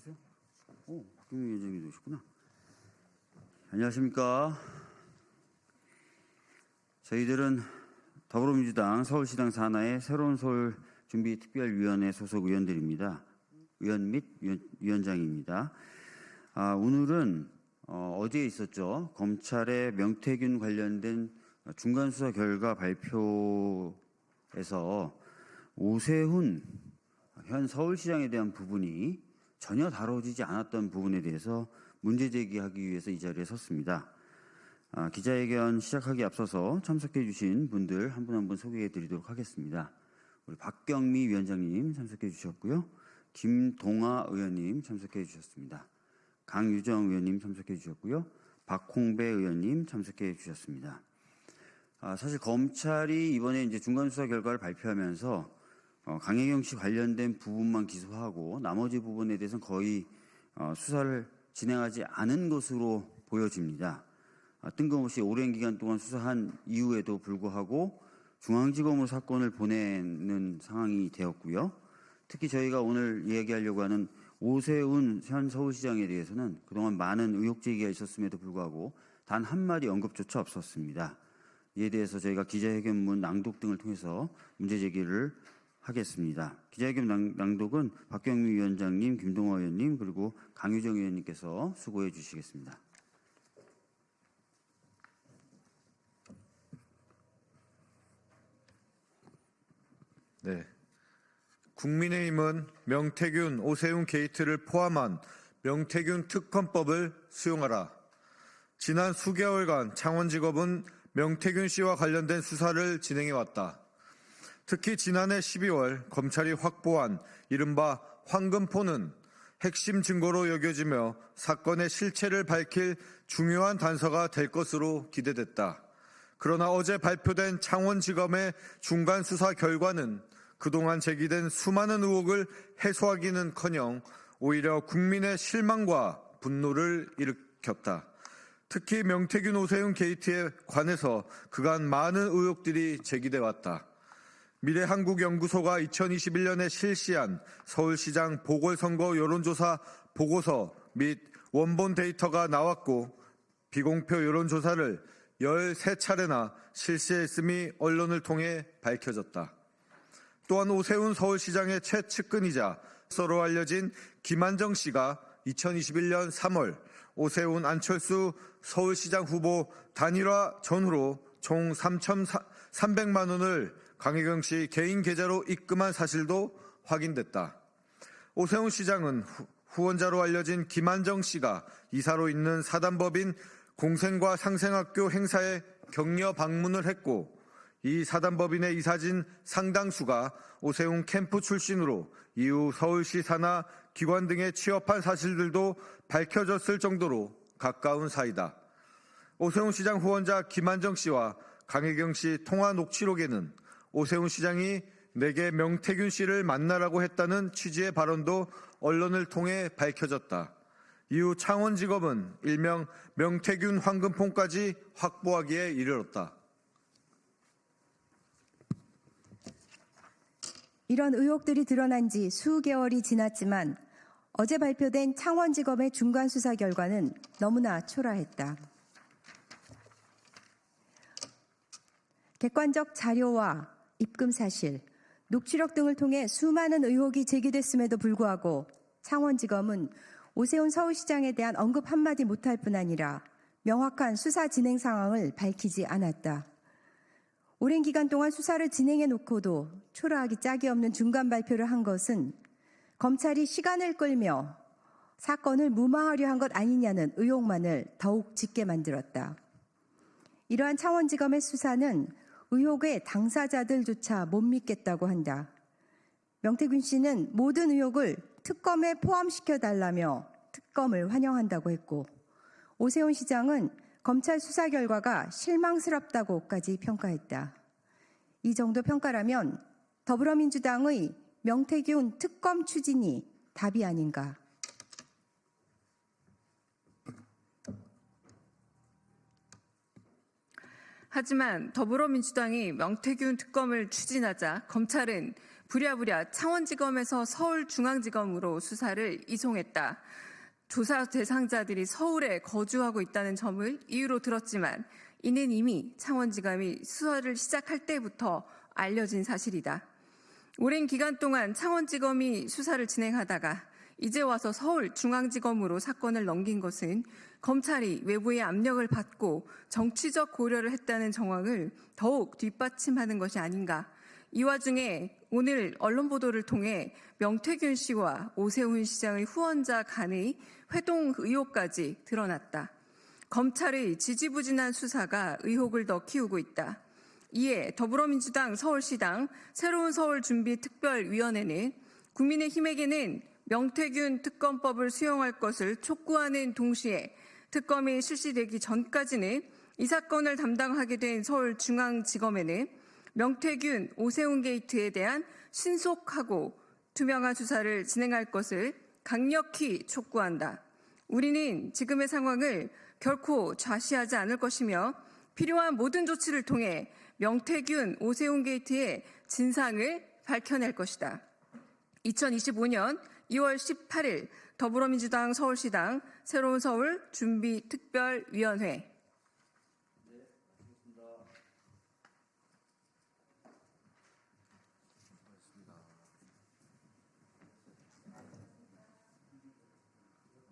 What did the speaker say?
계세요? 박경미 위원장님도 오셨구나. 안녕하십니까. 저희들은 더불어민주당 서울시당 산하의 새로운 서울 준비특별위원회 소속 의원들입니다. 의원 및 위원장입니다. 오늘은 어제 있었죠. 검찰의 명태균 관련된 중간수사 결과 발표에서 오세훈 현 서울시장에 대한 부분이 전혀 다뤄지지 않았던 부분에 대해서 문제 제기하기 위해서 이 자리에 섰습니다. 기자회견 시작하기 앞서서 참석해 주신 분들 한 분 한 분 소개해 드리도록 하겠습니다. 우리 박경미 위원장님 참석해 주셨고요. 김동아 의원님 참석해 주셨습니다. 강유정 의원님 참석해 주셨고요. 박홍배 의원님 참석해 주셨습니다. 사실 검찰이 이번에 이제 중간수사 결과를 발표하면서 강혜경 씨 관련된 부분만 기소하고 나머지 부분에 대해서는 거의 수사를 진행하지 않은 것으로 보여집니다. 뜬금없이 오랜 기간 동안 수사한 이후에도 불구하고 중앙지검으로 사건을 보내는 상황이 되었고요. 특히 저희가 오늘 이야기하려고 하는 오세훈 현 서울시장에 대해서는 그동안 많은 의혹 제기가 있었음에도 불구하고 단 한마디 언급조차 없었습니다. 이에 대해서 저희가 기자회견문 낭독 등을 통해서 문제 제기를 하겠습니다. 기자회견 낭독은 박경미 위원장님, 김동화 의원님 그리고 강유정 의원님께서 수고해 주시겠습니다. 네. 국민의힘은 명태균, 오세훈 게이트를 포함한 명태균 특검법을 수용하라. 지난 수개월간 창원지검은 명태균 씨와 관련된 수사를 진행해왔다. 특히 지난해 12월 검찰이 확보한 이른바 황금포는 핵심 증거로 여겨지며 사건의 실체를 밝힐 중요한 단서가 될 것으로 기대됐다. 그러나 어제 발표된 창원지검의 중간 수사 결과는 그동안 제기된 수많은 의혹을 해소하기는커녕 오히려 국민의 실망과 분노를 일으켰다. 특히 명태균 오세훈 게이트에 관해서 그간 많은 의혹들이 제기돼 왔다. 미래한국연구소가 2021년에 실시한 서울시장 보궐선거 여론조사 보고서 및 원본 데이터가 나왔고 비공표 여론조사를 13차례나 실시했음이 언론을 통해 밝혀졌다. 또한 오세훈 서울시장의 최측근이자 서로 알려진 김한정 씨가 2021년 3월 오세훈 안철수 서울시장 후보 단일화 전후로 총 3,300만 원을 강혜경 씨 개인 계좌로 입금한 사실도 확인됐다. 오세훈 시장은 후원자로 알려진 김한정 씨가 이사로 있는 사단법인 공생과 상생학교 행사에 격려 방문을 했고 이 사단법인의 이사진 상당수가 오세훈 캠프 출신으로 이후 서울시 산하 기관 등에 취업한 사실들도 밝혀졌을 정도로 가까운 사이다. 오세훈 시장 후원자 김한정 씨와 강혜경 씨 통화 녹취록에는 오세훈 시장이 내게 명태균 씨를 만나라고 했다는 취지의 발언도 언론을 통해 밝혀졌다. 이후 창원지검은 일명 명태균 황금폰까지 확보하기에 이르렀다. 이런 의혹들이 드러난 지 수개월이 지났지만 어제 발표된 창원지검의 중간수사 결과는 너무나 초라했다. 객관적 자료와 입금 사실, 녹취록 등을 통해 수많은 의혹이 제기됐음에도 불구하고 창원지검은 오세훈 서울시장에 대한 언급 한마디 못할 뿐 아니라 명확한 수사 진행 상황을 밝히지 않았다. 오랜 기간 동안 수사를 진행해 놓고도 초라하기 짝이 없는 중간 발표를 한 것은 검찰이 시간을 끌며 사건을 무마하려 한 것 아니냐는 의혹만을 더욱 짙게 만들었다. 이러한 창원지검의 수사는 의혹의 당사자들조차 못 믿겠다고 한다. 명태균 씨는 모든 의혹을 특검에 포함시켜달라며 특검을 환영한다고 했고 오세훈 시장은 검찰 수사 결과가 실망스럽다고까지 평가했다. 이 정도 평가라면 더불어민주당의 명태균 특검 추진이 답이 아닌가. 하지만 더불어민주당이 명태균 특검을 추진하자 검찰은 부랴부랴 창원지검에서 서울중앙지검으로 수사를 이송했다. 조사 대상자들이 서울에 거주하고 있다는 점을 이유로 들었지만 이는 이미 창원지검이 수사를 시작할 때부터 알려진 사실이다. 오랜 기간 동안 창원지검이 수사를 진행하다가 이제 와서 서울중앙지검으로 사건을 넘긴 것은 검찰이 외부의 압력을 받고 정치적 고려를 했다는 정황을 더욱 뒷받침하는 것이 아닌가. 이 와중에 오늘 언론 보도를 통해 명태균 씨와 오세훈 시장의 후원자 간의 회동 의혹까지 드러났다. 검찰의 지지부진한 수사가 의혹을 더 키우고 있다. 이에 더불어민주당 서울시당 새로운 서울준비특별위원회는 국민의힘에게는 명태균 특검법을 수용할 것을 촉구하는 동시에 특검이 실시되기 전까지는 이 사건을 담당하게 된 서울중앙지검에는 명태균, 오세훈 게이트에 대한 신속하고 투명한 수사를 진행할 것을 강력히 촉구한다. 우리는 지금의 상황을 결코 좌시하지 않을 것이며 필요한 모든 조치를 통해 명태균, 오세훈 게이트의 진상을 밝혀낼 것이다. 2025년 2월 18일 더불어민주당 서울시당 새로운 서울 준비특별위원회